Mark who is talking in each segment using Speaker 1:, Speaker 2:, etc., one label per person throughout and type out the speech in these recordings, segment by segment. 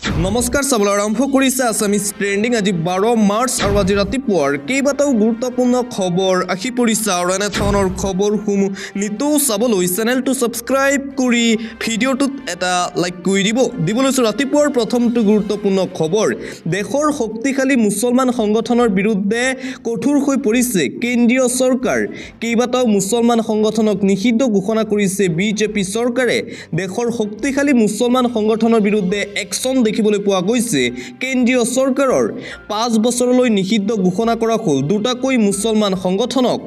Speaker 1: নমস্কাৰ চাবলৈ আৰম্ভ কৰিছে আছামিজ ট্ৰেণ্ডিং। আজি 12 মাৰ্চ আৰু আজি ৰাতিপুৱাৰ কেইবাটাও গুৰুত্বপূৰ্ণ খবৰ আহি পৰিছে আৰু এনে ধৰণৰ খবৰসমূহ নিতৌ চাবলৈ চেনেলটো ছাবস্ক্ৰাইব কৰি ভিডিঅ'টোত এটা লাইক কৰি দিব লৈছোঁ। ৰাতিপুৱাৰ প্ৰথমটো গুৰুত্বপূৰ্ণ খবৰ, দেশৰ শক্তিশালী মুছলমান সংগঠনৰ বিৰুদ্ধে কঠোৰ হৈ পৰিছে কেন্দ্ৰীয় চৰকাৰ। কেইবাটাও মুছলমান সংগঠনক নিষিদ্ধ ঘোষণা কৰিছে বিজেপি চৰকাৰে। দেশৰ শক্তিশালী মুছলমান সংগঠনৰ বিৰুদ্ধে একশ্যন দেখিবলৈ পোৱা গৈছে কেন্দ্ৰীয় চৰকাৰৰ। 5 বছৰলৈ নিষিদ্ধ ঘোষণা কৰা হ'ল দুটাকৈ মুছলমান সংগঠনক।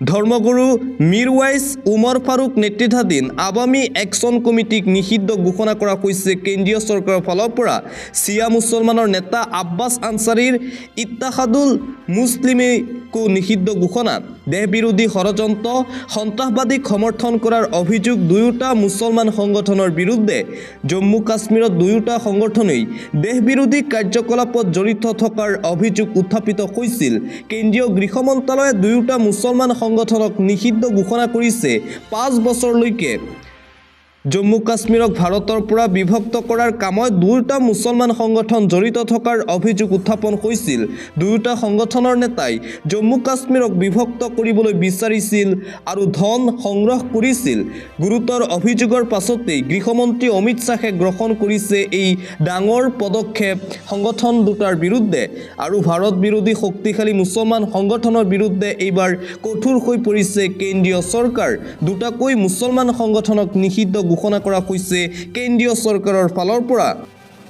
Speaker 1: ধৰ্মগুৰু মিৰৱাইজ উমৰ ফাৰুক নেতৃত্বাধীন আৱামী একশ্যন কমিটিক নিষিদ্ধ ঘোষণা কৰা হৈছে কেন্দ্ৰীয় চৰকাৰৰ ফালৰ পৰা। চিয়া মুছলমানৰ নেতা আব্বাছ আনচাৰীৰ ইত্তেহাদুল মুছলিমীকো নিষিদ্ধ ঘোষণা। দেশ বিৰোধী ষড়যন্ত্ৰ, সন্ত্ৰাসবাদীক সমৰ্থন কৰাৰ অভিযোগ দুয়োটা মুছলমান সংগঠনৰ বিৰুদ্ধে। জম্মু কাশ্মীৰত দুয়োটা সংগঠনেই দেশ বিৰোধী কাৰ্যকলাপত জড়িত থকাৰ অভিযোগ উত্থাপিত হৈছিল। কেন্দ্ৰীয় গৃহ মন্ত্ৰালয়ে দুয়োটা মুছলমান সংগঠনক নিষিদ্ধ ঘোষণা কৰিছে 5 বছৰলৈকে। জম্মু কাশ্মীৰক ভাৰতৰ পৰা বিভক্ত কৰাৰ কামত দুয়োটা মুছলমান সংগঠন জড়িত থকাৰ অভিযোগ উত্থাপন হৈছিল। দুয়োটা সংগঠনৰ নেতাই জম্মু কাশ্মীৰক বিভক্ত কৰিবলৈ বিচাৰিছিল আৰু ধন সংগ্ৰহ কৰিছিল। গুৰুতৰ অভিযোগৰ পাছতেই গৃহমন্ত্ৰী অমিত শ্বাহে গ্ৰহণ কৰিছে এই ডাঙৰ পদক্ষেপ সংগঠন দুটাৰ বিৰুদ্ধে। আৰু ভাৰত বিৰোধী শক্তিশালী মুছলমান সংগঠনৰ বিৰুদ্ধে এইবাৰ কঠোৰ হৈ পৰিছে কেন্দ্ৰীয় চৰকাৰ। দুটাকৈ মুছলমান সংগঠনক নিষিদ্ধ ঘোষণা কৰা হৈছে কেন্দ্ৰীয় চৰকাৰৰ ফালৰ পৰা।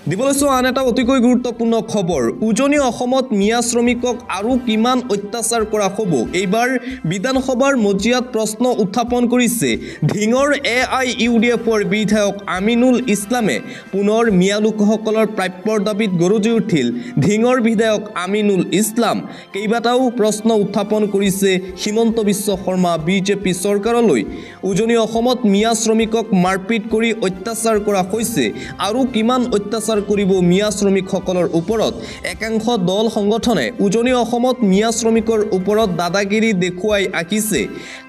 Speaker 1: দিবলৈছোঁ আন এটা অতিকৈ গুৰুত্বপূৰ্ণ খবৰ, উজনি অসমত মিয়া শ্ৰমিকক আৰু কিমান অত্যাচাৰ কৰা হ'ব। এইবাৰ বিধানসভাৰ মজিয়াত প্ৰশ্ন উত্থাপন কৰিছে ধিঙৰ AIUDFৰ বিধায়ক আমিনুল ইছলামে। পুনৰ মিয়া লোকসকলৰ প্ৰাপ্যৰ দাবীত গৰজি উঠিল ধিঙৰ বিধায়ক আমিনুল ইছলাম। কেইবাটাও প্ৰশ্ন উত্থাপন কৰিছে হিমন্ত বিশ্ব শৰ্মা বিজেপি চৰকাৰলৈ। উজনি অসমত মিয়া শ্ৰমিকক মাৰপিট কৰি অত্যাচাৰ কৰা হৈছে, আৰু কিমান অত্যাচাৰ কৰিব মিয়া শ্ৰমিকসকলৰ ওপৰত। একাংশ দল সংগঠনে উজনি অসমত মিয়া শ্ৰমিকৰ ওপৰত দাদাগিৰি দেখুৱাই আহিছে।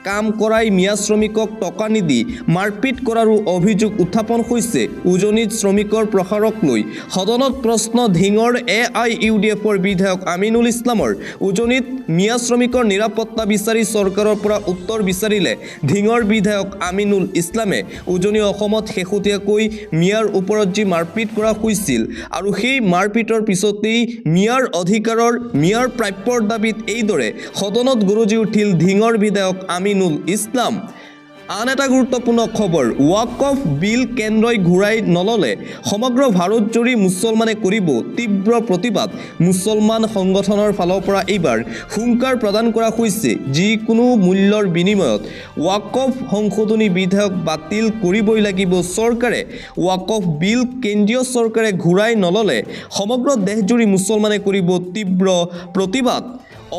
Speaker 1: কাম কৰাই মিয়া শ্ৰমিকক টকা নিদি মাৰপিট কৰাৰো অভিযোগ উত্থাপন হৈছে উজনিত শ্ৰমিকৰ প্ৰসাৰক লৈ। সদনত প্ৰশ্ন ধিঙৰ AIUDFৰ বিধায়ক আমিনুল ইছলামৰ। উজনিত মিয়া শ্ৰমিকৰ নিৰাপত্তা বিচাৰি চৰকাৰৰ পৰা উত্তৰ বিচাৰিলে ধিঙৰ বিধায়ক আমিনুল ইছলামে। উজনি অসমত শেহতীয়াকৈ মিয়াৰ ওপৰত যি মাৰপিট কৰা হৈছিল আৰু সেই মাৰপিটৰ পিছতেই মিয়াৰ অধিকাৰৰ, মিয়াৰ প্ৰাপ্যৰ দাবীত এইদৰে সদনত গৰজি উঠিল ধিঙৰ বিধায়ক আমিনুল ইছলাম। আন এটা গুৰুত্বপূৰ্ণ খবৰ, ৱাকফ বিল কেন্দ্ৰই ঘূৰাই নল'লে সমগ্ৰ ভাৰতজুৰি মুছলমানে কৰিব তীব্ৰ প্ৰতিবাদ। মুছলমান সংগঠনৰ ফালৰ পৰা এইবাৰ হুংকাৰ প্ৰদান কৰা হৈছে যিকোনো মূল্যৰ বিনিময়ত ৱাকফ সংশোধনী বিধেয়ক বাতিল কৰিবই লাগিব চৰকাৰে। ৱাকফ বিল কেন্দ্ৰীয় চৰকাৰে ঘূৰাই নল'লে সমগ্ৰ দেশজুৰি মুছলমানে কৰিব তীব্ৰ প্ৰতিবাদ।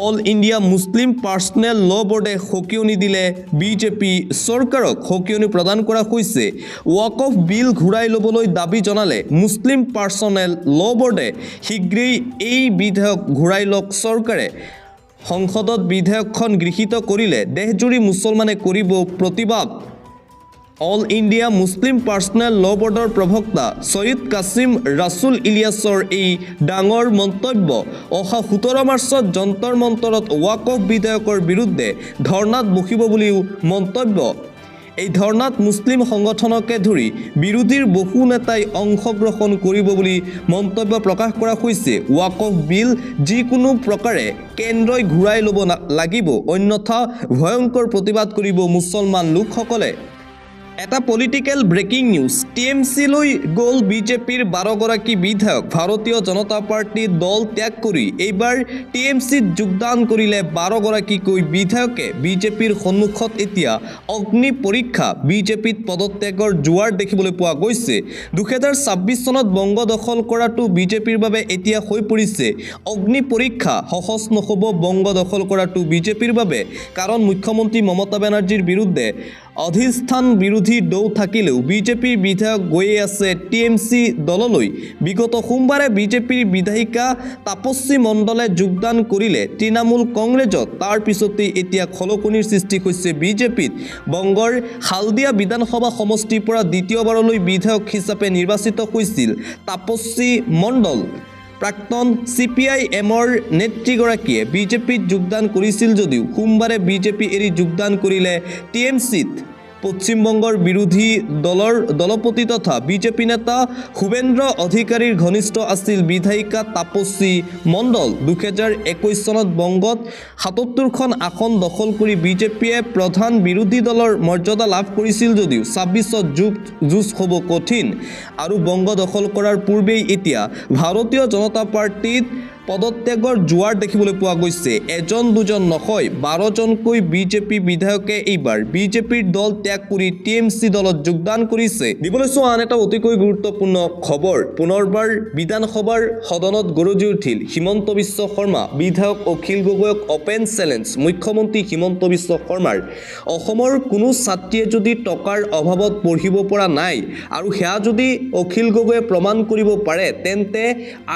Speaker 1: অল ইণ্ডিয়া মুছলিম পাৰ্চনেল ল' বৰ্ডে সকিয়নি দিলে বিজেপি চৰকাৰক। সকিয়নি প্ৰদান কৰা হৈছে। ৱাকফ বিল ঘূৰাই ল'বলৈ দাবী জনালে মুছলিম পাৰ্চনেল ল' বৰ্ডে। শীঘ্ৰেই এই বিধেয়ক ঘূৰাই লওক চৰকাৰে। সংসদত বিধেয়কখন গৃহীত কৰিলে দেশজুৰি মুছলমানে কৰিব প্ৰতিবাদ। অল ইণ্ডিয়া মুছলিম পাৰ্চনেল ল' বৰ্ডৰ প্ৰবক্তা ছৈয়দ কাছিম ৰাছুল ইলিয়াছৰ এই ডাঙৰ মন্তব্য। অহা 17 মাৰ্চত যন্তৰ মন্তৰত ৱাকফ বিধেয়কৰ বিৰুদ্ধে ধৰ্ণাত বহিব বুলিও মন্তব্য। এই ধৰ্ণাত মুছলিম সংগঠনকে ধৰি বিৰোধীৰ বহু নেতাই অংশগ্ৰহণ কৰিব বুলি মন্তব্য প্ৰকাশ কৰা হৈছে। ৱাকফ বিল যিকোনো প্ৰকাৰে কেন্দ্ৰই ঘূৰাই ল'ব লাগিব, অন্যথা ভয়ংকৰ প্ৰতিবাদ কৰিব মুছলমান লোকসকলে। এটা পলিটিকেল ব্ৰেকিং নিউজ, TMCলৈ গ'ল বিজেপিৰ 12গৰাকী বিধায়ক। ভাৰতীয় জনতা পাৰ্টি দল ত্যাগ কৰি এইবাৰ TMCত যোগদান কৰিলে 12গৰাকীকৈ বিধায়কে। বিজেপিৰ সন্মুখত এতিয়া অগ্নি পৰীক্ষা। বিজেপিত পদত্যাগৰ জোৱাৰ দেখিবলৈ পোৱা গৈছে। 2026 চনত বংগ দখল কৰাটো বিজেপিৰ বাবে এতিয়া হৈ পৰিছে অগ্নি পৰীক্ষা। সহজ নহ'ব বংগ দখল কৰাটো বিজেপিৰ বাবে, কাৰণ মুখ্যমন্ত্ৰী মমতা বেনাৰ্জীৰ বিৰুদ্ধে অধিষ্ঠান বিৰোধী দৌ থাকিলেও বিজেপিৰ বিধায়ক গৈয়ে আছে টিএমচি দললৈ। বিগত সোমবাৰে বিজেপিৰ বিধায়িকা তাপস্বী মণ্ডলে যোগদান কৰিলে তৃণমূল কংগ্ৰেছত। তাৰ পিছতেই এতিয়া খলকনিৰ সৃষ্টি হৈছে বিজেপিত। বংগৰ হালদিয়া বিধানসভা সমষ্টিৰ পৰা দ্বিতীয়বাৰলৈ বিধায়ক হিচাপে নিৰ্বাচিত হৈছিল তাপস্বী মণ্ডল। প্ৰাক্তন CPIMৰ নেত্ৰীগৰাকীয়ে বিজেপিত যোগদান কৰিছিল যদিও সোমবাৰে বিজেপি এৰি যোগদান কৰিলে টিএমচিত। পশ্চিমবংগৰ বিৰোধী দলৰ দলপতি তথা বিজেপি নেতা শুভেন্দ্ৰ অধিকাৰীৰ ঘনিষ্ঠ আছিল বিধায়িকা তাপস্বী মণ্ডল। 2021 চনত বংগত 77খন আসন দখল কৰি বিজেপিয়ে প্ৰধান বিৰোধী দলৰ মৰ্যাদা লাভ কৰিছিল যদিও 26ত যুঁজ হ'ব কঠিন। আৰু বংগ দখল কৰাৰ পূৰ্বেই এতিয়া ভাৰতীয় জনতা পাৰ্টিত পদত্যাগৰ জোৱাৰ দেখিবলৈ পোৱা গৈছে। এজন দুজন নহয় 12জনকৈ বিজেপি বিধায়কে এইবাৰ বিজেপিৰ দল ত্যাগ কৰি টিএমচি দলত যোগদান কৰিছে। দিবলৈ চোৱা আন এটা অতিকৈ গুৰুত্বপূৰ্ণ খবৰ। পুনৰবাৰ বিধানসভাৰ সদনত গৰজি উঠিল হিমন্ত বিশ্ব শৰ্মা। বিধায়ক অখিল গগৈক অপেন চেলেঞ্জ। মুখ্যমন্ত্ৰী হিমন্ত বিশ্ব শৰ্মাৰ অসমৰ কোনো ছাত্ৰীয়ে যদি টকাৰ অভাৱত পঢ়িব পৰা নাই আৰু সেয়া যদি অখিল গগৈয়ে প্ৰমাণ কৰিব পাৰে তেন্তে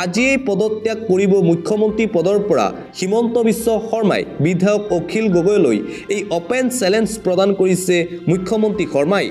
Speaker 1: আজিয়েই পদত্যাগ কৰিব মুখ্যমন্ত্ৰী পদৰ পৰা হিমন্ত বিশ্ব শৰ্মাই। বিধায়ক অখিল গগৈলৈ এই অপেন চেলেঞ্জ প্ৰদান কৰিছে মুখ্যমন্ত্ৰী শৰ্মাই।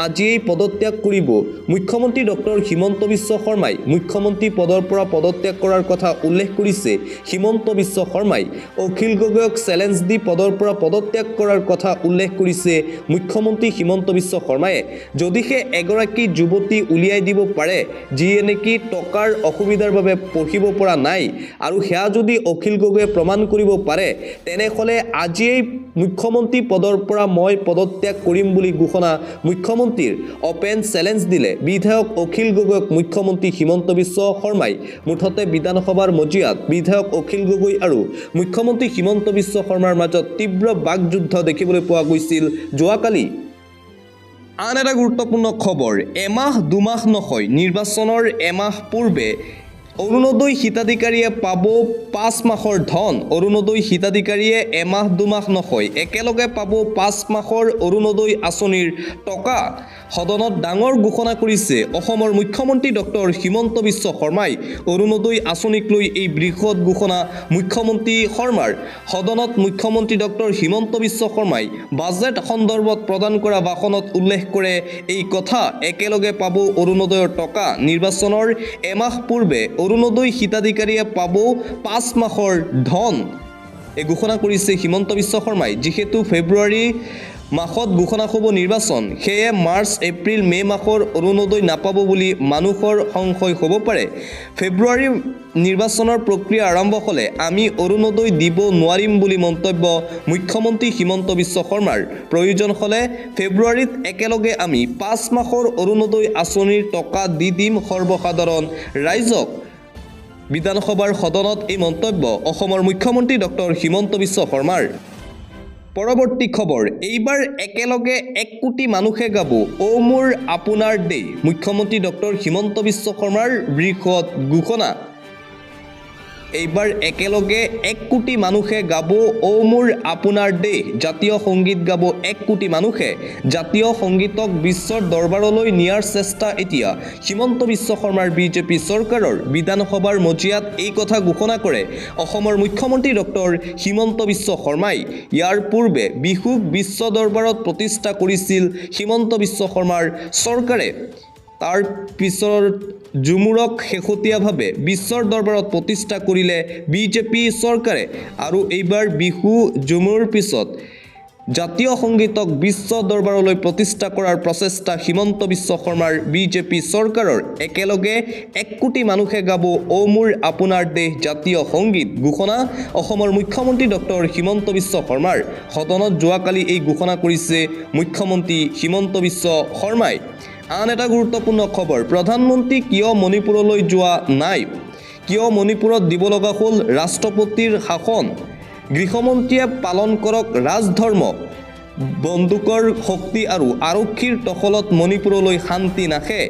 Speaker 1: আজিয়েই পদত্যাগ কৰিব মুখ্যমন্ত্ৰী ডক্টৰ হিমন্ত বিশ্ব শৰ্মাই। মুখ্যমন্ত্ৰী পদৰ পৰা পদত্যাগ কৰাৰ কথা উল্লেখ কৰিছে হিমন্ত বিশ্ব শৰ্মাই। অখিল গগৈক চেলেঞ্জ দি পদৰ পৰা পদত্যাগ কৰাৰ কথা উল্লেখ কৰিছে মুখ্যমন্ত্ৰী হিমন্ত বিশ্ব শৰ্মায়ে। যদিহে এগৰাকী যুৱতী উলিয়াই দিব পাৰে যিয়ে নেকি টকাৰ অসুবিধাৰ বাবে পঢ়িব পৰা নাই আৰু সেয়া যদি অখিল গগৈয়ে প্ৰমাণ কৰিব পাৰে তেনেহ'লে আজিয়েই মুখ্যমন্ত্ৰী পদৰ পৰা মই পদত্যাগ কৰিম বুলি ঘোষণা মুখ্যমন্ত্ৰীৰ। অপেন চেলেঞ্জ দিলে বিধায়ক অখিল গগৈক মুখ্যমন্ত্ৰী হিমন্ত বিশ্ব শৰ্মাই। মুঠতে বিধানসভাৰ মজিয়াত বিধায়ক অখিল গগৈ আৰু মুখ্যমন্ত্ৰী হিমন্ত বিশ্ব শৰ্মাৰ মাজত তীব্ৰ বাকযুদ্ধ দেখিবলৈ পোৱা গৈছিল যোৱাকালি। আন এটা গুৰুত্বপূৰ্ণ খবৰ। এমাহ দুমাহ নহয় নিৰ্বাচনৰ এমাহ পূৰ্বে অৰুণোদয় হিতাধিকাৰীয়ে পাব 5 মাহৰ ধন। অৰুণোদয় হিতাধিকাৰীয়ে এমাহ দুমাহ নহয় একেলগে পাব 5 মাহৰ অৰুণোদয় আঁচনিৰ টকা। সদনত ডাঙৰ ঘোষণা কৰিছে অসমৰ মুখ্যমন্ত্ৰী ডক্টৰ হিমন্ত বিশ্ব শৰ্মাই। অৰুণোদয় আঁচনিক লৈ এই বৃহৎ ঘোষণা মুখ্যমন্ত্ৰী শৰ্মাৰ। সদনত মুখ্যমন্ত্ৰী ডক্টৰ হিমন্ত বিশ্ব শৰ্মাই বাজেট সন্দৰ্ভত প্ৰদান কৰা ভাষণত উল্লেখ কৰে এই কথা। একেলগে পাব অৰুণোদয়ৰ টকা। নিৰ্বাচনৰ এমাহ পূৰ্বে অৰুণোদয় হিতাধিকাৰীয়ে পাব 5 মাহৰ ধন। এই ঘোষণা কৰিছে হিমন্ত বিশ্ব শৰ্মাই। যিহেতু ফেব্ৰুৱাৰী মাহত ঘোষণা হ'ব নিৰ্বাচন সেয়ে মাৰ্চ এপ্ৰিল মে মাহৰ অৰুণোদয় নাপাব বুলি মানুহৰ সংশয় হ'ব পাৰে। ফেব্ৰুৱাৰী নিৰ্বাচনৰ প্ৰক্ৰিয়া আৰম্ভ হ'লে আমি অৰুণোদয় দিব নোৱাৰিম বুলি মন্তব্য মুখ্যমন্ত্ৰী হিমন্ত বিশ্ব শৰ্মাৰ। প্ৰয়োজন হ'লে ফেব্ৰুৱাৰীত একেলগে আমি 5 মাহৰ অৰুণোদয় আঁচনিৰ টকা দি দিম সৰ্বসাধাৰণ ৰাইজক। বিধানসভাৰ সদনত এই মন্তব্য অসমৰ মুখ্যমন্ত্ৰী ডক্টৰ হিমন্ত বিশ্ব শৰ্মাৰ। পৰৱৰ্তী খবৰ। এইবাৰ একেলগে 1 কোটি মানুহে গাব অ মোৰ আপোনাৰ দেশ। মুখ্যমন্ত্ৰী ডক্টৰ হিমন্ত বিশ্ব শৰ্মাৰ বৃহৎ ঘোষণা। এইবাৰ একেলগে 1 কোটি মানুহে গাব অ মোৰ আপোনাৰ দেশ। জাতীয় সংগীত গাব 1 কোটি মানুহে। জাতীয় সংগীতক বিশ্বৰ দৰবাৰলৈ নিয়াৰ চেষ্টা এতিয়া হিমন্ত বিশ্ব শৰ্মাৰ বিজেপি চৰকাৰৰ। বিধানসভাৰ মজিয়াত এই কথা ঘোষণা কৰে অসমৰ মুখ্যমন্ত্ৰী ডক্টৰ হিমন্ত বিশ্ব শৰ্মাই। ইয়াৰ পূৰ্বে বিহুক বিশ্ব দৰবাৰত প্ৰতিষ্ঠা কৰিছিল হিমন্ত বিশ্ব শৰ্মাৰ চৰকাৰে। তাৰ পিছৰ ঝুমুৰক শেহতীয়াভাৱে বিশ্বৰ দৰবাৰত প্ৰতিষ্ঠা কৰিলে বিজেপি চৰকাৰে। আৰু এইবাৰ বিহু ঝুমুৰ পিছত জাতীয় সংগীতক বিশ্ব দৰবাৰলৈ প্ৰতিষ্ঠা কৰাৰ প্ৰচেষ্টা হিমন্ত বিশ্ব শৰ্মাৰ বিজেপি চৰকাৰৰ। একেলগে 1 কোটি মানুহে গাব অ মোৰ আপোনাৰ দেশ জাতীয় সংগীত ঘোষণা অসমৰ মুখ্যমন্ত্ৰী ডক্টৰ হিমন্ত বিশ্ব শৰ্মাৰ। সদনত যোৱাকালি এই ঘোষণা কৰিছে মুখ্যমন্ত্ৰী হিমন্ত বিশ্ব শৰ্মাই। আন এটা গুৰুত্বপূৰ্ণ খবৰ। প্ৰধানমন্ত্ৰী কিয় মণিপুৰলৈ যোৱা নাই? কিয় মণিপুৰত দিব লগা হ'ল ৰাষ্ট্ৰপতিৰ শাসন? গৃহমন্ত্ৰীয়ে পালন কৰক ৰাজধৰ্ম। বন্দুকৰ শক্তি আৰু আৰক্ষীৰ টহলত মণিপুৰলৈ শান্তি নাহে।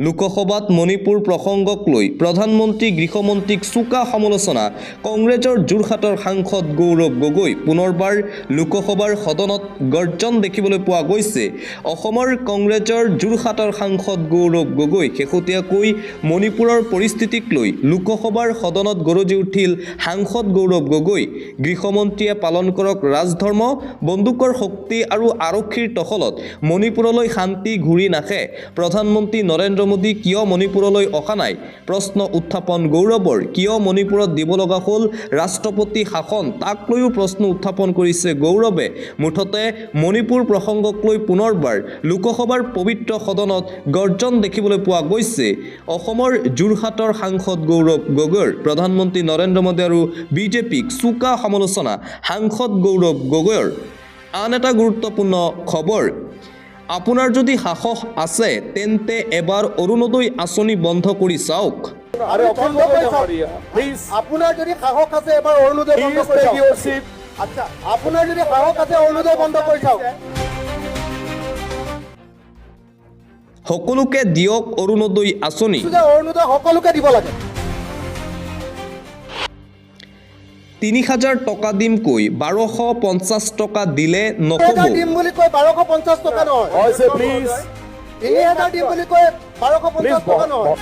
Speaker 1: লোকসভাত মণিপুৰ প্ৰসংগক লৈ প্ৰধানমন্ত্ৰী গৃহমন্ত্ৰীক চোকা সমালোচনা কংগ্ৰেছৰ যোৰহাটৰ সাংসদ গৌৰৱ গগৈ পুনৰবাৰ লোকসভাৰ সদনত গৰ্জন দেখিবলৈ পোৱা গৈছে। অসমৰ কংগ্ৰেছৰ যোৰহাটৰ সাংসদ গৌৰৱ গগৈ শেহতীয়াকৈ মণিপুৰৰ পৰিস্থিতিক লৈ লোকসভাৰ সদনত গৰজি উঠিল সাংসদ গৌৰৱ গগৈ। গৃহমন্ত্ৰীয়ে পালন কৰক ৰাজধৰ্ম, বন্দুকৰ শক্তি আৰু আৰক্ষীৰ টহলত মণিপুৰলৈ শান্তি ঘূৰি নাহে। প্ৰধানমন্ত্ৰী নৰেন্দ্ৰ মোদী কিয় মণিপুৰলৈ অহা নাই? প্ৰশ্ন উত্থাপন গৌৰৱৰ। কিয় মণিপুৰত দিব লগা হ'ল ৰাষ্ট্ৰপতি শাসন? তাক লৈও প্ৰশ্ন উত্থাপন কৰিছে গৌৰৱে। মুঠতে মণিপুৰ প্ৰসংগক লৈ পুনৰবাৰ লোকসভাৰ পবিত্ৰ সদনত গৰ্জন দেখিবলৈ পোৱা গৈছে। অসমৰ যোৰহাটৰ সাংসদ গৌৰৱ গগৈৰ প্ৰধানমন্ত্ৰী নৰেন্দ্ৰ মোদী আৰু বিজেপিক চোকা সমালোচনা সাংসদ গৌৰৱ গগৈৰ। আন এটা গুৰুত্বপূৰ্ণ খবৰ, আপোনাৰ যদি সাহস আছে তেন্তে এবাৰ অৰুণোদয় আঁচনি বন্ধ কৰি চাওক।
Speaker 2: আপোনাৰ যদি সাহস আছে এবাৰ অৰুণোদয় বন্ধ কৰি চাওক। আচ্ছা, আপোনাৰ যদি সাহস আছে অৰুণোদয় বন্ধ কৰি চাওক।
Speaker 1: সকলোকে দিয়ক অৰুণোদয় আঁচনি।
Speaker 2: অৰুণোদয় সকলোকে দিব লাগে।
Speaker 1: ৩,০০০ টকা দিম কৈ ১২৫০ টকা দিলে নহ'ব।
Speaker 2: দিম বুলি কৈ ১২৫০ টকা নহয়। ৩,০০০ দিম বুলি কৈ ১২৫০ টকা নহয়।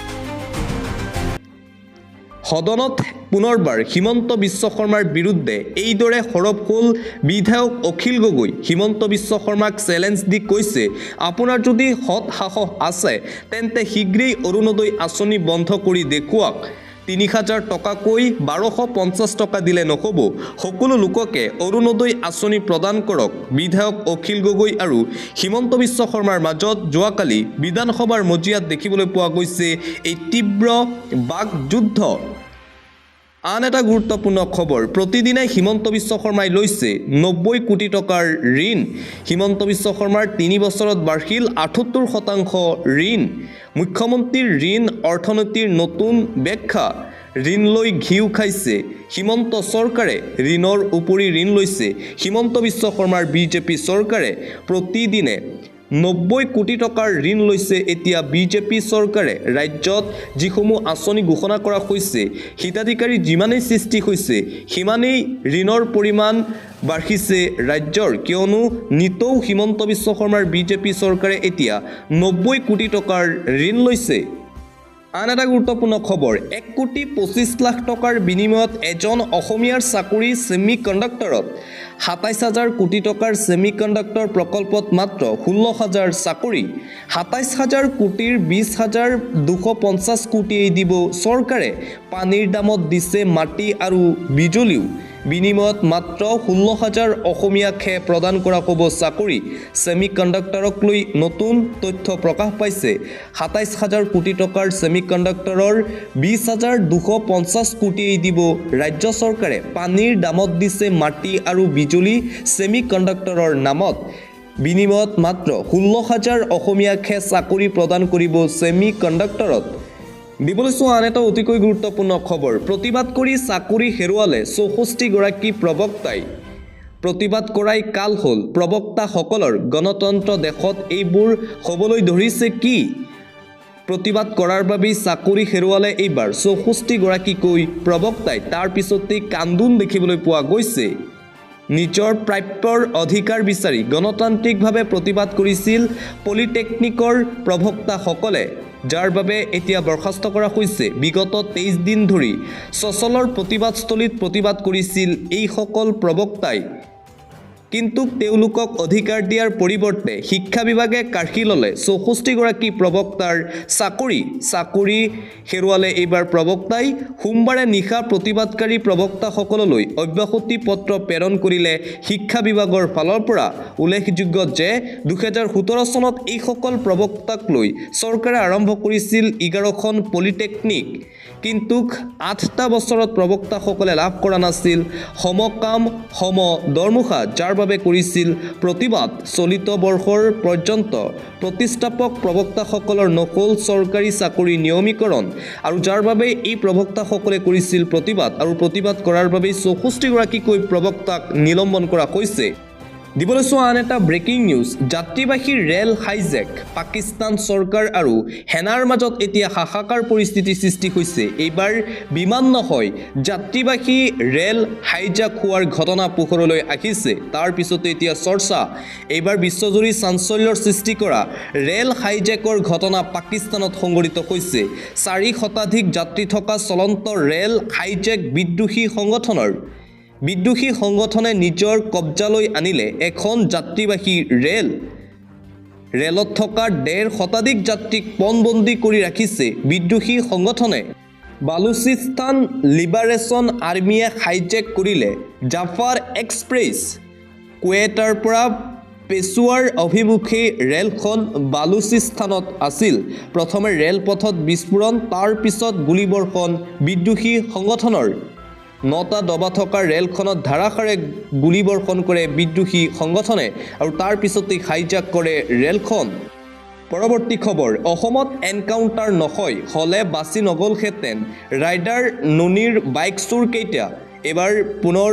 Speaker 1: সদনত পুনৰবাৰ হিমন্ত বিশ্ব শৰ্মাৰ বিৰুদ্ধে এইদৰে সৰব হ'ল বিধায়ক অখিল গগৈ। হিমন্ত বিশ্ব শৰ্মাক চেলেঞ্জ দি কৈছে, আপোনাৰ যদি সৎ সাহস আছে তেন্তে শীঘ্ৰেই অৰুণোদয় আঁচনি বন্ধ কৰি দেখুৱাওক। ৩,০০০ টকাকৈ ১২৫০ টকা দিলে নহ'ব, সকলো লোককে অৰুণোদয় আঁচনি প্ৰদান কৰক। বিধায়ক অখিল গগৈ আৰু হিমন্ত বিশ্ব শৰ্মাৰ মাজত যোৱাকালি বিধানসভাৰ মজিয়াত দেখিবলৈ পোৱা গৈছে এই তীব্ৰ বাকযুদ্ধ। আন এটা গুৰুত্বপূৰ্ণ খবৰ, প্ৰতিদিনাই হিমন্ত বিশ্ব শৰ্মাই লৈছে ৯০ কোটি টকাৰ ঋণ। হিমন্ত বিশ্ব শৰ্মাৰ ৩ বছৰত বাঢ়িল ৭৮% ঋণ। মুখ্যমন্ত্ৰীৰ ঋণ অৰ্থনীতিৰ নতুন ব্যাখ্যা। ঋণ লৈ ঘিউ খাইছে হিমন্ত চৰকাৰে, ঋণৰ উপৰি ঋণ লৈছে হিমন্ত বিশ্ব শৰ্মাৰ বিজেপি চৰকাৰে। প্ৰতিদিনে ৯০ কোটি টকাৰ ঋণ লৈছে এতিয়া বিজেপি চৰকাৰে। ৰাজ্যত যিসমূহ আঁচনি ঘোষণা কৰা হৈছে, হিতাধিকাৰী যিমানেই সৃষ্টি হৈছে সিমানেই ঋণৰ পৰিমাণ বাঢ়িছে ৰাজ্যৰ, কিয়নো নিতৌ হিমন্ত বিশ্ব শৰ্মাৰ বিজেপি চৰকাৰে এতিয়া ৯০ কোটি টকাৰ ঋণ লৈছে। আন এটা গুৰুত্বপূৰ্ণ খবৰ, ১,২৫,০০,০০০ টকাৰ বিনিময়ত এজন অসমীয়াৰ চাকৰি ছেমি কণ্ডাক্টৰত। ২৭,০০০ কোটি টকাৰ ছেমি কণ্ডাক্টৰ প্ৰকল্পত মাত্ৰ ১৬,০০০ চাকৰি। ২৭,০০০ কোটিৰ ২০,২৫০ কোটিয়েই দিব চৰকাৰে। পানীৰ দামত দিছে মাটি আৰু বিজুলীও। বিনিময়ত মাত্ৰ ১৬,০০০ অসমীয়াকহে প্ৰদান কৰা হ'ব চাকৰি। ছেমি কণ্ডাক্টৰক লৈ নতুন তথ্য প্ৰকাশ পাইছে। ২৭,০০০ কোটি টকাৰ ছেমি কণ্ডাক্টৰৰ ২০,২৫০ কোটিয়েই দিব ৰাজ্য চৰকাৰে। পানীৰ দামত দিছে মাটি আৰু বিজুলী ছেমি কণ্ডাক্টৰৰ নামত। বিনিময়ত মাত্ৰ ১৬,০০০ অসমীয়াকহে চাকৰি প্ৰদান কৰিব ছেমি কণ্ডাক্টৰত। দিবলৈ চোৱা আন এটা অতিকৈ গুৰুত্বপূৰ্ণ খবৰ, প্ৰতিবাদ কৰি চাকৰি হেৰুৱালে ৬৪গৰাকী প্ৰবক্তাই। প্ৰতিবাদ কৰাই কাল হ'ল প্ৰবক্তাসকলৰ। গণতন্ত্ৰ দেশত এইবোৰ হ'বলৈ ধৰিছে কি? প্ৰতিবাদ কৰাৰ বাবেই চাকৰি হেৰুৱালে এইবাৰ ৬৪গৰাকীকৈ প্ৰবক্তাই। তাৰ পিছতেই কান্দোন দেখিবলৈ পোৱা গৈছে। নিজৰ প্ৰাপ্যৰ অধিকাৰ বিচাৰি গণতান্ত্ৰিকভাৱে প্ৰতিবাদ কৰিছিল পলিটেকনিকৰ প্ৰবক্তাসকলে, যাৰ বাবে এতিয়া বৰ্খাস্ত কৰা হৈছে। বিগত ২৩ দিন ধৰি চচলৰ প্ৰতিবাদস্থলীত প্ৰতিবাদ কৰিছিল এইসকল প্ৰবক্তাই। কিন্তু তেওঁলোকক অধিকাৰ দিয়াৰ পৰিৱৰ্তে শিক্ষা বিভাগে কাঢ়ি ল'লে ৬৪গৰাকী প্ৰবক্তাৰ চাকৰি হেৰুৱালে এইবাৰ প্ৰবক্তাই। সোমবাৰে নিশা প্ৰতিবাদকাৰী প্ৰবক্তাসকললৈ অব্যাহতি পত্ৰ প্ৰেৰণ কৰিলে শিক্ষা বিভাগৰ ফালৰ পৰা। উল্লেখযোগ্য যে ২০১৭ চনত এইসকল প্ৰবক্তাক লৈ চৰকাৰে আৰম্ভ কৰিছিল 11খন পলিটেকনিক। কিন্তু 8টা বছৰত প্ৰবক্তাসকলে লাভ কৰা নাছিল সমকাম সম দৰমহা, যাৰ বাবে কৰিছিল প্ৰতিবাদ। চলিত বৰ্ষৰ পৰ্যন্ত প্ৰতিষ্ঠাপক প্ৰবক্তাসকলৰ নহ'ল চৰকাৰী চাকৰি নিয়মীকৰণ, আৰু যাৰ বাবে এই প্ৰবক্তাসকলে কৰিছিল প্ৰতিবাদ, আৰু প্ৰতিবাদ কৰাৰ বাবেই ৬৪গৰাকীকৈ প্ৰবক্তাক নিলম্বন কৰা হৈছে। দিবলৈছো আন এটা ব্ৰেকিং নিউজ যাত্ৰীবাহী ৰেল হাইজেক পাকিস্তান চৰকাৰ আৰু সেনাৰ মাজত এতিয়া হাহাকাৰ পৰিস্থিতিৰ সৃষ্টি হৈছে এইবাৰ বিমান নহয় যাত্ৰীবাহী ৰেল হাইজেক হোৱাৰ ঘটনা পোহৰলৈ আহিছে তাৰ পিছতে এতিয়া চৰ্চা এইবাৰ বিশ্বজুৰি চাঞ্চল্যৰ সৃষ্টি কৰা ৰেল হাইজেকৰ ঘটনা পাকিস্তানত সংঘটিত হৈছে 4 শতাধিক যাত্ৰী থকা চলন্ত ৰেল হাইজেক বিদ্ৰোহী সংগঠনে নিজৰ কব্জালৈ আনিলে এখন যাত্ৰীবাহী ৰেলত থকা 1.5 শতাধিক যাত্ৰীক পণবন্দী কৰি ৰাখিছে বিদ্ৰোহী সংগঠনে বালুচিস্তান লিবাৰেশ্যন আৰ্মীয়ে হাইজেক কৰিলে জাফাৰ এক্সপ্ৰেছ কুৱেটাৰ পৰা পেছোৱাৰ অভিমুখী ৰেলখন বালুচিস্তানত আছিল প্ৰথমে ৰেলপথত বিস্ফোৰণ তাৰ পিছত গুলীবৰ্ষণ বিদ্ৰোহী সংগঠনৰ 9টা দবা থকা ৰেলখনত ধাৰাসাৰে গুলীবৰ্ষণ কৰে বিদ্ৰোহী সংগঠনে আৰু তাৰ পিছতেই হাইজাক কৰে ৰেলখন পৰৱৰ্তী খবৰ অসমত এনকাউণ্টাৰ নহয় হলে বাছি নগলহেঁতেন ৰাইডাৰ ননীৰ বাইক চুৰ কেইটা এবাৰ পুনৰ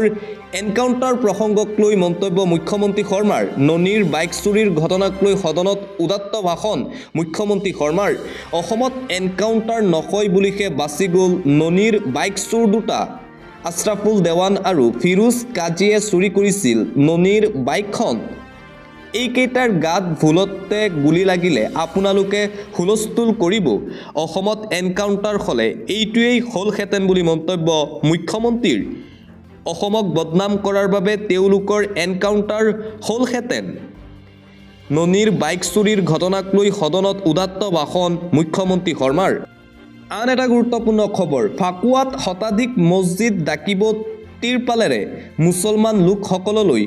Speaker 1: এনকাউণ্টাৰ প্ৰসংগক লৈ মন্তব্য মুখ্যমন্ত্ৰী শৰ্মাৰ ননীৰ বাইক চুৰিৰ ঘটনাক লৈ সদনত উদাত্ত ভাষণ মুখ্যমন্ত্ৰী শৰ্মাৰ অসমত এনকাউণ্টাৰ নহয় বুলিহে বাছি গ'ল ননীৰ বাইক চুৰ দুটা আশৰাফুল দেৱান আৰু ফিৰোজ কাজীয়ে চুৰি কৰিছিল ননীৰ বাইকখন এইকেইটাৰ গাত ভুলতে গুলি লাগিলে আপোনালোকে হুলস্থুল কৰিব অসমত এনকাউণ্টাৰ হ'লে এইটোৱেই হ'লহেঁতেন বুলি মন্তব্য মুখ্যমন্ত্ৰীৰ অসমক বদনাম কৰাৰ বাবে তেওঁলোকৰ এনকাউণ্টাৰ হ'লহেঁতেন ননীৰ বাইক চুৰিৰ ঘটনাক লৈ সদনত উদাত্ত ভাষণ মুখ্যমন্ত্ৰী শৰ্মাৰ আন এটা গুৰুত্বপূৰ্ণ খবৰ ফাকুৱাত শতাধিক মছজিদ ডাকিব তিৰপালেৰে মুছলমান লোকসকললৈ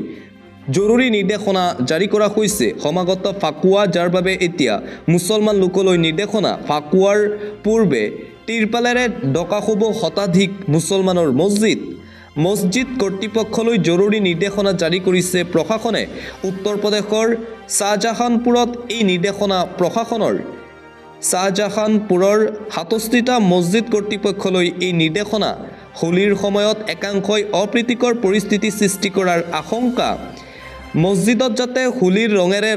Speaker 1: জৰুৰী নিৰ্দেশনা জাৰি কৰা হৈছে সমাগত ফাকুৱা যাৰ বাবে এতিয়া মুছলমান লোকলৈ নিৰ্দেশনা ফাকুৱাৰ পূৰ্বে তিৰপালেৰে ডকা হ'ব শতাধিক মুছলমানৰ মছজিদ কৰ্তৃপক্ষলৈ জৰুৰী নিৰ্দেশনা জাৰি কৰিছে প্ৰশাসনে উত্তৰ প্ৰদেশৰ শ্বাহজাহানপুৰত এই নিৰ্দেশনা প্ৰশাসনৰ শ্বাহজাহানপুৰৰ 67টা মছজিদ কৰ্তৃপক্ষলৈ এই নিৰ্দেশনা হোলীৰ সময়ত একাংশই অপ্ৰীতিকৰ পৰিস্থিতি সৃষ্টি কৰাৰ আশংকা মছজিদত যাতে হোলীৰ ৰঙেৰে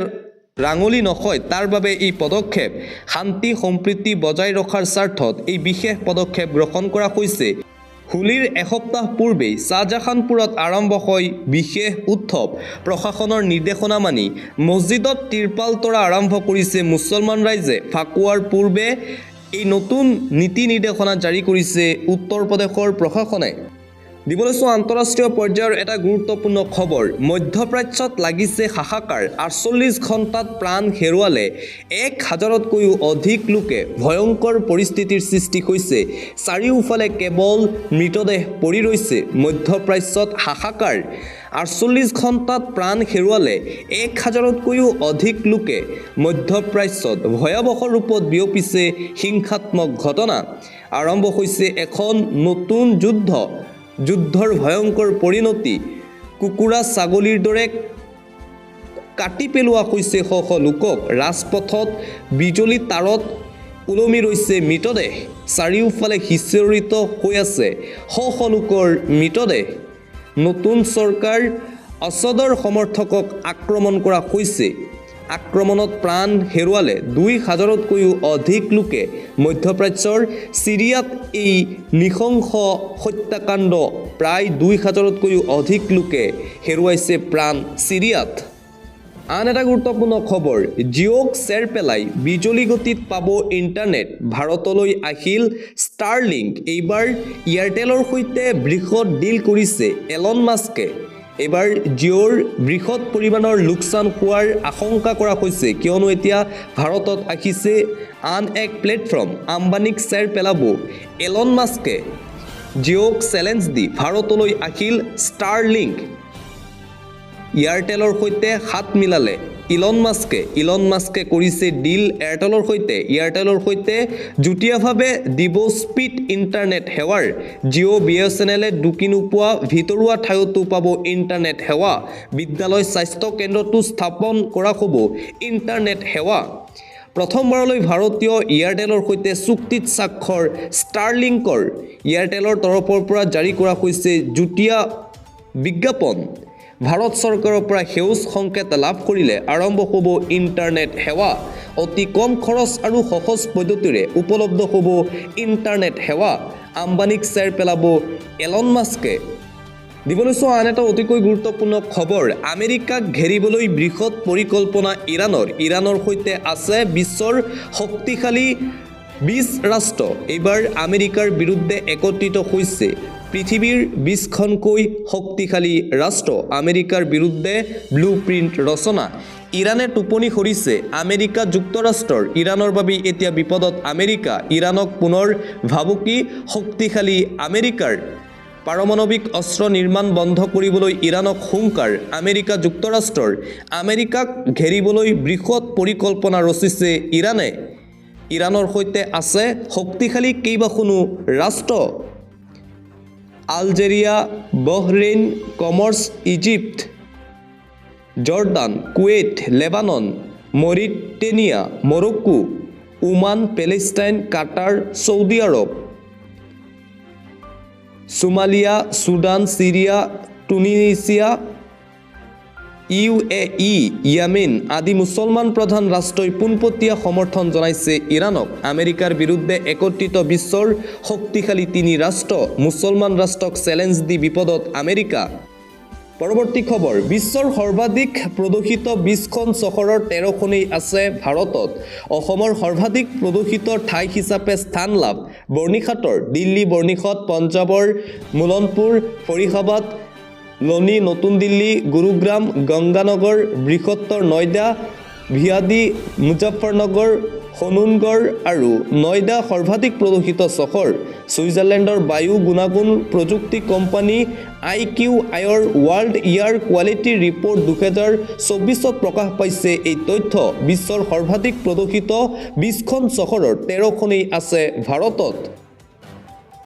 Speaker 1: ৰাঙলী নহয় তাৰ বাবে এই পদক্ষেপ শান্তি সম্প্ৰীতি বজাই ৰখাৰ স্বাৰ্থত এই বিশেষ পদক্ষেপ গ্ৰহণ কৰা হৈছে হোলীৰ এসপ্তাহ পূৰ্বেই শ্বাহজাহানপুৰত আৰম্ভ হয় বিশেষ উৎসৱ প্ৰশাসনৰ নিৰ্দেশনা মানি মছজিদত তিৰপাল তৰা আৰম্ভ কৰিছে মুছলমান ৰাইজে ফাকুৱাৰ পূৰ্বে এই নতুন নীতি নিৰ্দেশনা জাৰি কৰিছে উত্তৰ প্ৰদেশৰ প্ৰশাসনে দিবলৈছো আন্তঃৰাষ্ট্ৰীয় পৰ্যায়ৰ এটা গুৰুত্বপূৰ্ণ খবৰ মধ্যপ্ৰাচ্যত লাগিছে হাহাকাৰ 48 ঘণ্টাত প্ৰাণ হেৰুৱালে 1000তকৈও অধিক লোকে ভয়ংকৰ পৰিস্থিতিৰ সৃষ্টি হৈছে চাৰিওফালে কেৱল মৃতদেহ পৰি ৰৈছে মধ্যপ্ৰাচ্যত হাহাকাৰ 48 ঘণ্টাত প্ৰাণ হেৰুৱালে 1000তকৈও অধিক লোকে মধ্যপ্ৰাচ্যত ভয়াৱহ ৰূপত বিয়পিছে হিংসাত্মক ঘটনা আৰম্ভ হৈছে এখন নতুন যুদ্ধৰ ভয়ংকৰ পৰিণতি কুকুৰা ছাগলীৰ দৰে কাটি পেলোৱা হৈছে শ শ লোকক ৰাজপথত বিজুলী তাৰত ওলমি ৰৈছে মৃতদেহ চাৰিওফালে সিঁচৰিত হৈ আছে শ শ লোকৰ মৃতদেহ নতুন চৰকাৰ আছাদৰ সমৰ্থকক আক্ৰমণ কৰা হৈছে আক্ৰমণত প্ৰাণ হেৰুৱালে 2000তকৈও অধিক লোকে মধ্যপ্ৰাচ্যৰ সিৰিয়াত এই নিশংস হত্যাকাণ্ড প্ৰায় 2000তকৈও অধিক লোকে হেৰুৱাইছে প্ৰাণ সিৰিয়াত আন এটা গুৰুত্বপূৰ্ণ খবৰ জিঅ'ক চেৰ পেলাই বিজুলী গতিত পাব ইণ্টাৰনেট ভাৰতলৈ আহিল ষ্টাৰলিংক এইবাৰ এয়াৰটেলৰ সৈতে বৃহৎ ডিল কৰিছে এলন মাস্কে এবাৰ জিঅ'ৰ বৃহৎ পৰিমাণৰ লোকচান হোৱাৰ আশংকা কৰা হৈছে কিয়নো এতিয়া ভাৰতত আহিছে আন এক প্লেটফৰ্ম আম্বানীক চেৰ পেলাব এলন মাস্কে জিঅ'ক চেলেঞ্জ দি ভাৰতলৈ আহিল ষ্টাৰলিংক এয়াৰটেলৰ সৈতে হাত মিলালে ইলন মাস্কে কৰিছে ডিল এয়াৰটেলৰ সৈতে যুটীয়াভাৱে দিব স্পীড ইণ্টাৰনেট সেৱাৰ জিঅ' বিএছএনএলে ঢুকি নোপোৱা ভিতৰুৱা ঠাইতো পাব ইণ্টাৰনেট সেৱা বিদ্যালয় স্বাস্থ্য কেন্দ্ৰতো স্থাপন কৰা হ'ব ইণ্টাৰনেট সেৱা প্ৰথমবাৰলৈ ভাৰতীয় এয়াৰটেলৰ সৈতে চুক্তিত স্বাক্ষৰ ষ্টাৰলিংকৰ এয়াৰটেলৰ তৰফৰ পৰা জাৰি কৰা হৈছে যুটীয়া বিজ্ঞাপন ভাৰত চৰকাৰৰ পৰা সেউজ সংকেত লাভ কৰিলে আৰম্ভ হ'ব ইণ্টাৰনেট সেৱা অতি কম খৰচ আৰু সহজ পদ্ধতিৰে উপলব্ধ হ'ব ইণ্টাৰনেট সেৱা আম্বানীক চেৰ পেলাব এলন মাস্কে দিবলৈ চোৱা আন এটা অতিকৈ গুৰুত্বপূৰ্ণ খবৰ আমেৰিকাক ঘেৰিবলৈ বৃহৎ পৰিকল্পনা ইৰাণৰ সৈতে আছে বিশ্বৰ শক্তিশালী 20 ৰাষ্ট্ৰ এইবাৰ আমেৰিকাৰ বিৰুদ্ধে একত্ৰিত হৈছে পৃথিৱীৰ 20খনকৈ শক্তিশালী ৰাষ্ট্ৰ আমেৰিকাৰ বিৰুদ্ধে ব্লু প্ৰিণ্ট ৰচনা ইৰাণে টোপনি সৰিছে আমেৰিকা যুক্তৰাষ্ট্ৰৰ ইৰাণৰ বাবে এতিয়া বিপদত আমেৰিকা ইৰাণক পুনৰ ভাবুকি শক্তিশালী আমেৰিকাৰ পাৰমাণৱিক অস্ত্ৰ নিৰ্মাণ বন্ধ কৰিবলৈ ইৰাণক হুংকাৰ আমেৰিকা যুক্তৰাষ্ট্ৰৰ আমেৰিকাক ঘেৰিবলৈ বৃহৎ পৰিকল্পনা ৰচিছে ইৰাণৰ সৈতে আছে শক্তিশালী কেইবাখনো ৰাষ্ট্ৰ Algeria Bahrain Comoros Egypt Jordan Kuwait Lebanon Mauritania Morocco Oman Palestine Qatar Saudi Arab Somalia Sudan Syria Tunisia UAE Yemen আদি মুছলমান প্ৰধান ৰাষ্ট্ৰই পোনপটীয়া সমৰ্থন জনাইছে ইৰাণক আমেৰিকাৰ বিৰুদ্ধে একত্ৰিত বিশ্বৰ শক্তিশালী 3 ৰাষ্ট্ৰ মুছলমান ৰাষ্ট্ৰক চেলেঞ্জ দি বিপদত আমেৰিকা পৰৱৰ্তী খবৰ বিশ্বৰ সৰ্বাধিক প্ৰদূষিত 20খন চহৰৰ 13খনেই আছে ভাৰতত অসমৰ সৰ্বাধিক প্ৰদূষিত ঠাই হিচাপে স্থান লাভ বৰ্ণিঘাটৰ দিল্লী বৰ্ণিঘাট পঞ্জাৱৰ মুলনপুৰ ফৰিদাবাদ লনি নতুন দিল্লী গুৰুগ্ৰাম গংগানগৰ বৃহত্তৰ নয়ডা ভিয়াদি মুজাফৰনগৰ হনুনগড় আৰু নয়ডা সৰ্বাধিক প্ৰদূষিত চহৰ ছুইজাৰলেণ্ডৰ বায়ু গুণাগুণ প্ৰযুক্তি কোম্পানী IQIৰ ৱৰ্ল্ড এয়াৰ কোৱালিটি ৰিপৰ্ট 2024ত প্ৰকাশ পাইছে এই তথ্য বিশ্বৰ সৰ্বাধিক প্ৰদূষিত 20খন চহৰৰ 13খনেই আছে ভাৰতত